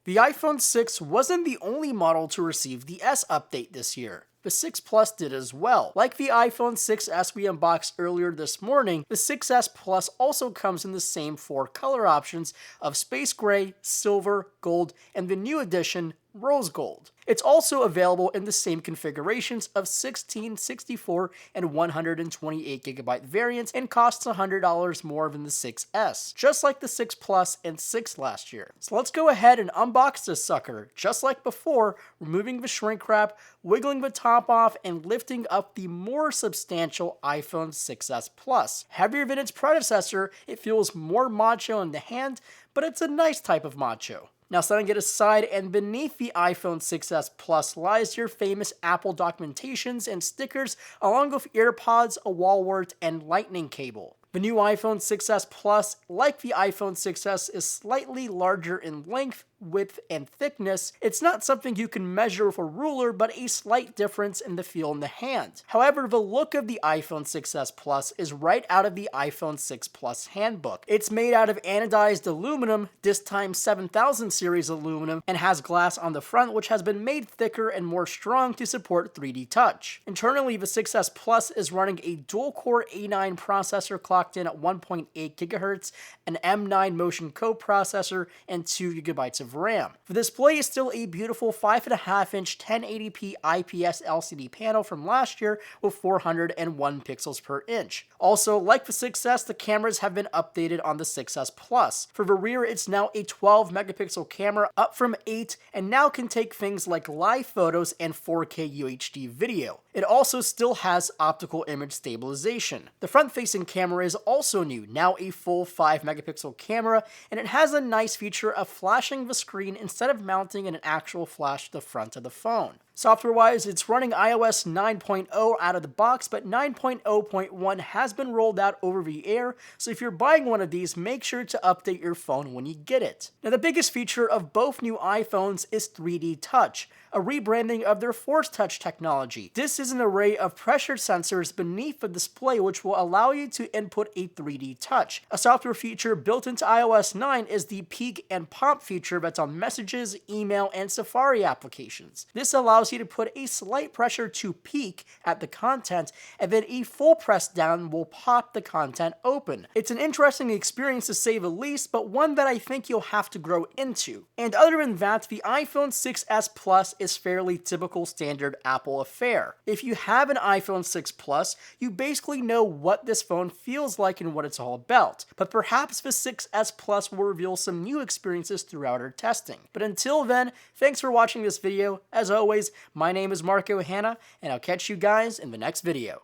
The iPhone 6 wasn't the only model to receive the S update this year. The 6 Plus did as well. Like the iPhone 6s we unboxed earlier this morning, the 6s Plus also comes in the same 4 color options of space gray, silver, gold, and the new edition, rose gold. It's also available in the same configurations of 16, 64, and 128GB variants and costs $100 more than the 6S, just like the 6 Plus and 6 last year. So let's go ahead and unbox this sucker, just like before, removing the shrink wrap, wiggling the top off, and lifting up the more substantial iPhone 6s Plus. Heavier than its predecessor, it feels more macho in the hand, but it's a nice type of macho. Now setting it aside, and beneath the iPhone 6s Plus lies your famous Apple documentations and stickers, along with AirPods, a wall wart, and lightning cable. The new iPhone 6s Plus, like the iPhone 6s, is slightly larger in length, width, and thickness. It's not something you can measure with a ruler, but a slight difference in the feel in the hand. However, the look of the iPhone 6s Plus is right out of the iPhone 6 Plus handbook. It's made out of anodized aluminum, this time 7000 series aluminum, and has glass on the front, which has been made thicker and more strong to support 3D touch. Internally, the 6s Plus is running a dual-core A9 processor clocked in at 1.8 GHz, an M9 Motion co-processor, and 2GB of RAM. The display is still a beautiful 5.5-inch 1080p IPS LCD panel from last year with 401 pixels per inch. Also, like the 6S, the cameras have been updated on the 6s Plus. For the rear, it's now a 12 megapixel camera, up from 8, and now can take things like live photos and 4K UHD video. It also still has optical image stabilization. The front-facing camera is also new, now a full 5 megapixel camera, and it has a nice feature of flashing the screen instead of mounting an actual flash to the front of the phone. Software-wise, it's running iOS 9.0 out of the box, but 9.0.1 has been rolled out over the air, so if you're buying one of these, make sure to update your phone when you get it. Now, the biggest feature of both new iPhones is 3D touch, a rebranding of their Force Touch technology. This is an array of pressure sensors beneath the display which will allow you to input a 3D touch. A software feature built into iOS 9 is the peek and pop feature that's on messages, email, and Safari applications. This allows you to put a slight pressure to peek at the content, and then a full press down will pop the content open. It's an interesting experience to say the least, but one that I think you'll have to grow into. And other than that, the iPhone 6s Plus is fairly typical standard Apple affair. If you have an iPhone 6 Plus, you basically know what this phone feels like and what it's all about. But perhaps the 6s Plus will reveal some new experiences throughout our testing. But until then, thanks for watching this video. As always, my name is Marco Hanna, and I'll catch you guys in the next video.